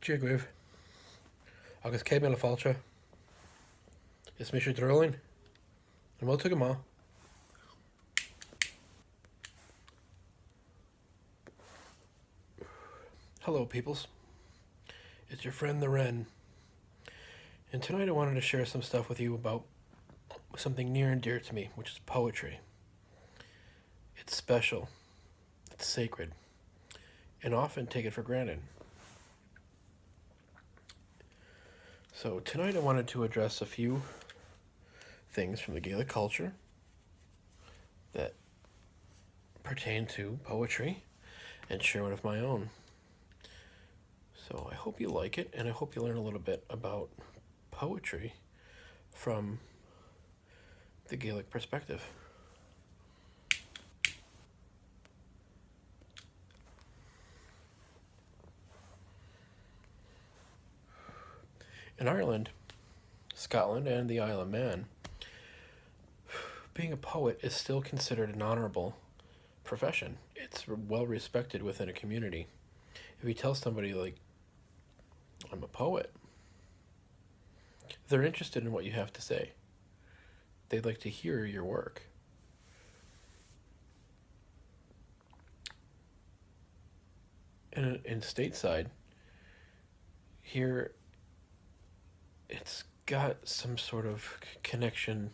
Díagh agus cé mé le fáilte is mis drolling an bhil go má. Hello, peoples. It's your friend the Wren, and tonight I wanted to share some stuff with you about something near and dear to me, which is poetry. It's special, it's sacred, and often taken for granted. So tonight I wanted to address a few things from the Gaelic culture that pertain to poetry and share one of my own. So I hope you like it, and I hope you learn a little bit about poetry from the Gaelic perspective. In Ireland, Scotland, and the Isle of Man, being a poet is still considered an honorable profession. It's well respected within a community. If you tell somebody, like, I'm a poet, they're interested in what you have to say. They'd like to hear your work. And in stateside, here, it's got some sort of connection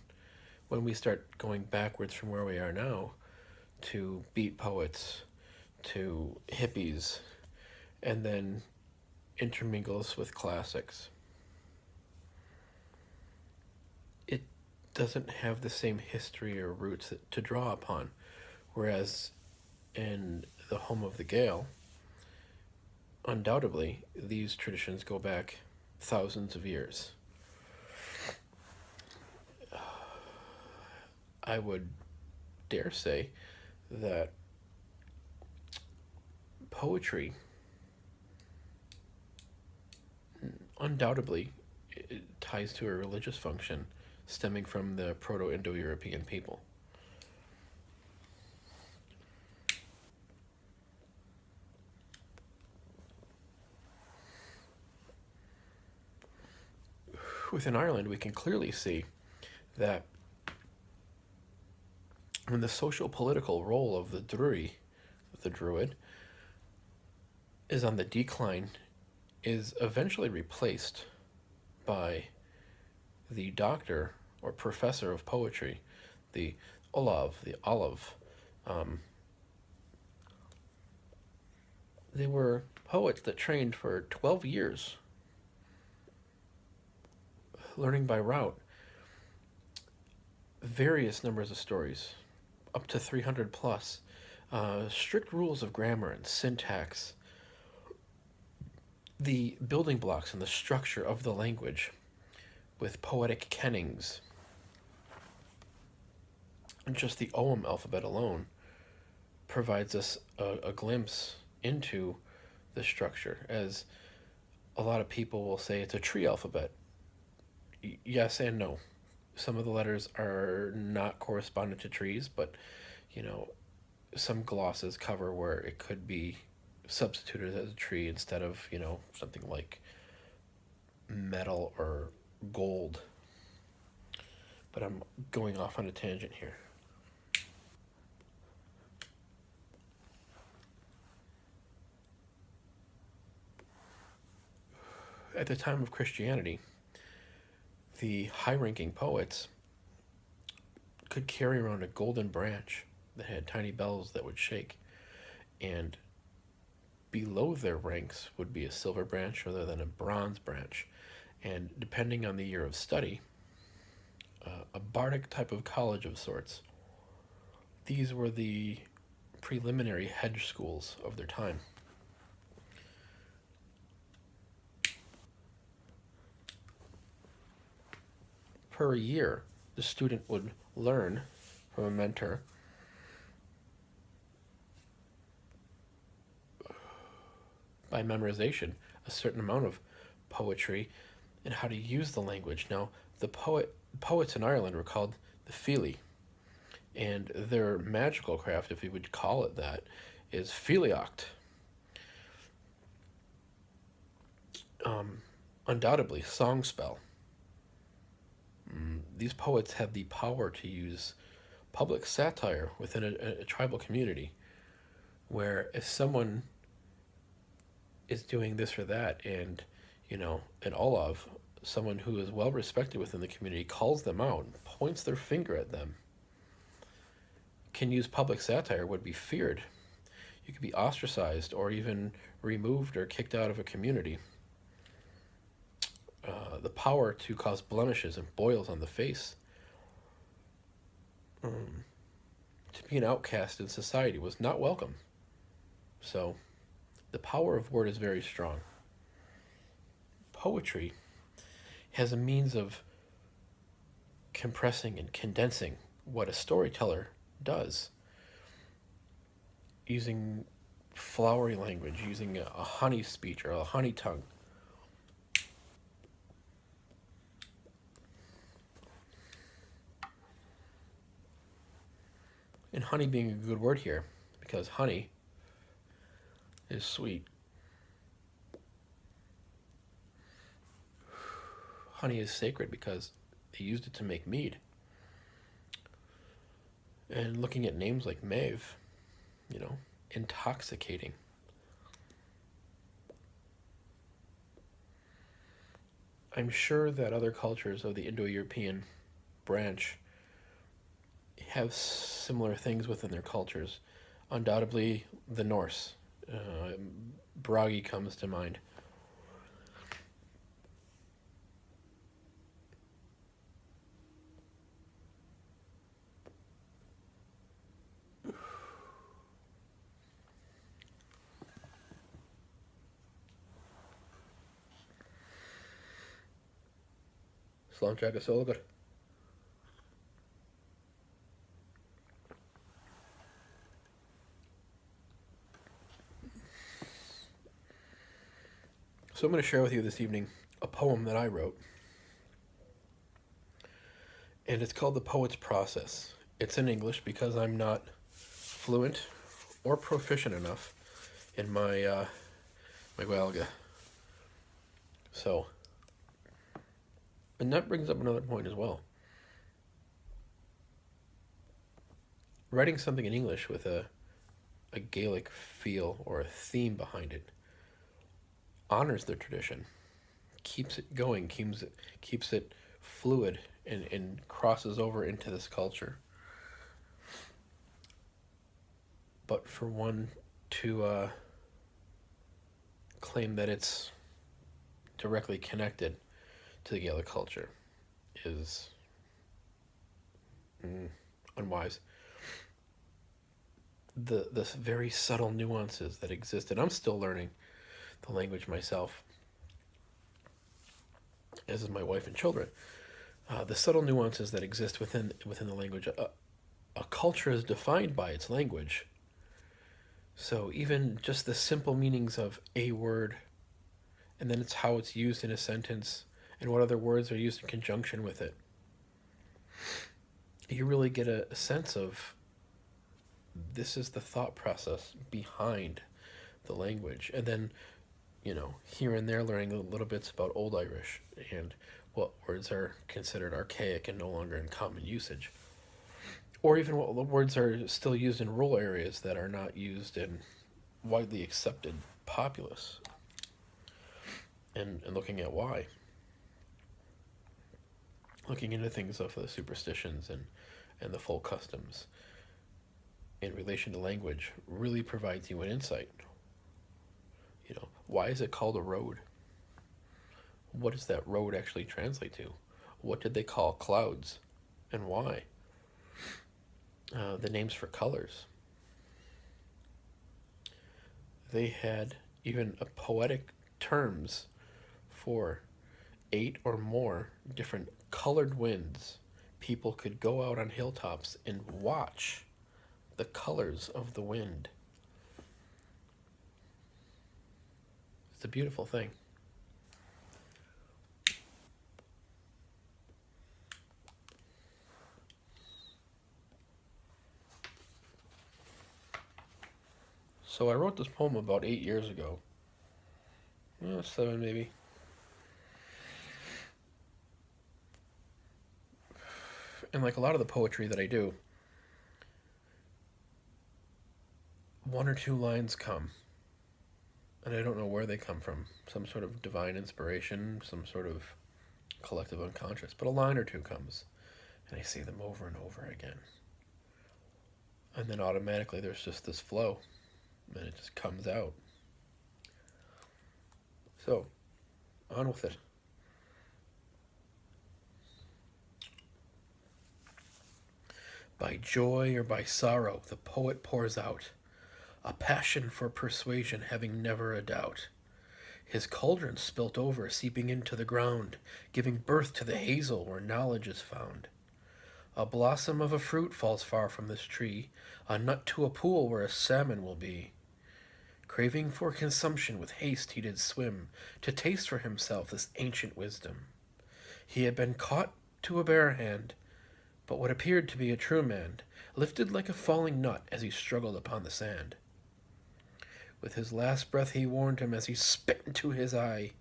when we start going backwards from where we are now to beat poets, to hippies, and then intermingles with classics. It doesn't have the same history or roots to draw upon, whereas in the home of the Gael, undoubtedly, these traditions go back thousands of years. I would dare say that poetry undoubtedly it ties to a religious function stemming from the Proto-Indo-European people. Within Ireland, we can clearly see that when the social political role of the druid, is on the decline, is eventually replaced by the doctor or professor of poetry, the Olav. They were poets that trained for 12 years, learning by rote various numbers of stories, up to 300 plus, strict rules of grammar and syntax, the building blocks and the structure of the language with poetic kennings. And just the Ogham alphabet alone provides us a glimpse into the structure, as a lot of people will say it's a tree alphabet. Yes and no. Some of the letters are not correspondent to trees, but, some glosses cover where it could be substituted as a tree instead of, something like metal or gold. But I'm going off on a tangent here. At the time of Christianity, the high-ranking poets could carry around a golden branch that had tiny bells that would shake, and below their ranks would be a silver branch rather than a bronze branch, and depending on the year of study, a bardic type of college of sorts. These were the preliminary hedge schools of their time. Per year, the student would learn from a mentor by memorization a certain amount of poetry and how to use the language. Now, the poets in Ireland were called the Fili, and their magical craft, if you would call it that, is Filiocht. Undoubtedly, song spell. These poets had the power to use public satire within a tribal community, where if someone is doing this or that, and an Olav, someone who is well respected within the community, calls them out, points their finger at them, can use public satire, would be feared. You could be ostracized or even removed or kicked out of a community. The power to cause blemishes and boils on the face, to be an outcast in society, was not welcome. So, the power of word is very strong. Poetry has a means of compressing and condensing what a storyteller does, using flowery language, using a honey speech or a honey tongue. And honey being a good word here, because honey is sweet. Honey is sacred because they used it to make mead. And looking at names like Maeve, intoxicating. I'm sure that other cultures of the Indo-European branch have similar things within their cultures. Undoubtedly, the Norse. Bragi comes to mind. Sláinte Solgar. So I'm going to share with you this evening a poem that I wrote. And it's called The Poet's Process. It's in English because I'm not fluent or proficient enough in my Gaeilge. So, and that brings up another point as well. Writing something in English with a Gaelic feel or a theme behind it honors the tradition, keeps it going, keeps it fluid, and crosses over into this culture. But for one to claim that it's directly connected to the Gaelic culture is unwise. The very subtle nuances that exist, and I'm still learning the language myself, as is my wife and children. The subtle nuances that exist within the language. A culture is defined by its language. So even just the simple meanings of a word, and then it's how it's used in a sentence, and what other words are used in conjunction with it. You really get a sense of this is the thought process behind the language. And then, here and there learning little bits about Old Irish and what words are considered archaic and no longer in common usage. Or even what words are still used in rural areas that are not used in widely accepted populace. And looking at why. Looking into things of the superstitions and the folk customs in relation to language really provides you an insight. Why is it called a road? What does that road actually translate to? What did they call clouds, and why? The names for colors. They had even a poetic terms for 8 or more different colored winds. People could go out on hilltops and watch the colors of the wind. It's a beautiful thing. So I wrote this poem about 8 years ago. 7 maybe. And like a lot of the poetry that I do, one or two lines come, and I don't know where they come from. Some sort of divine inspiration, some sort of collective unconscious, but a line or two comes, and I see them over and over again. And then automatically there's just this flow, and it just comes out. So, on with it. By joy or by sorrow, the poet pours out a passion for persuasion, having never a doubt. His cauldron spilt over, seeping into the ground, giving birth to the hazel where knowledge is found. A blossom of a fruit falls far from this tree, a nut to a pool where a salmon will be. Craving for consumption, with haste he did swim, to taste for himself this ancient wisdom. He had been caught to a bare hand, but what appeared to be a true man, lifted like a falling nut as he struggled upon the sand. With his last breath he warned him as he spit into his eye,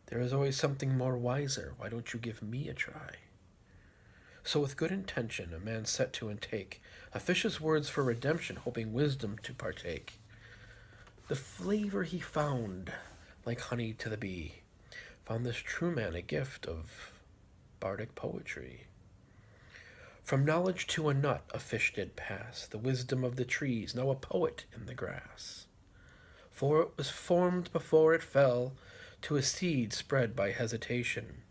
"There is always something more wiser, why don't you give me a try?" So with good intention a man set to intake a fish's words for redemption, hoping wisdom to partake. The flavor he found, like honey to the bee, found this true man a gift of bardic poetry. From knowledge to a nut a fish did pass, the wisdom of the trees, now a poet in the grass. For it was formed before it fell to a seed spread by hesitation,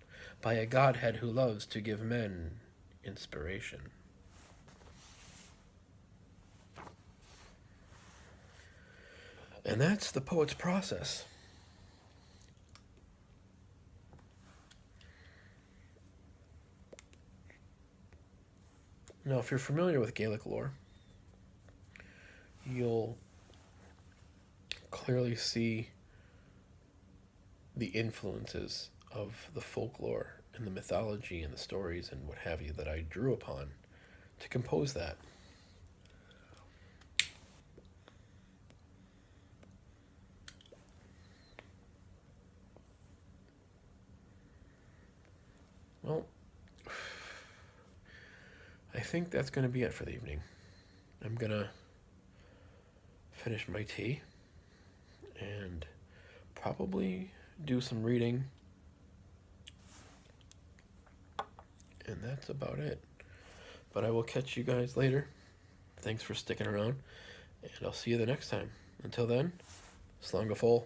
by a Godhead who loves to give men inspiration. And that's the poet's process. Now, if you're familiar with Gaelic lore, you'll clearly see the influences of the folklore and the mythology and the stories and what have you that I drew upon to compose that. Well, I think that's going to be it for the evening. I'm going to finish my tea and probably do some reading. And that's about it. But I will catch you guys later. Thanks for sticking around, and I'll see you the next time. Until then, Slán go fóill.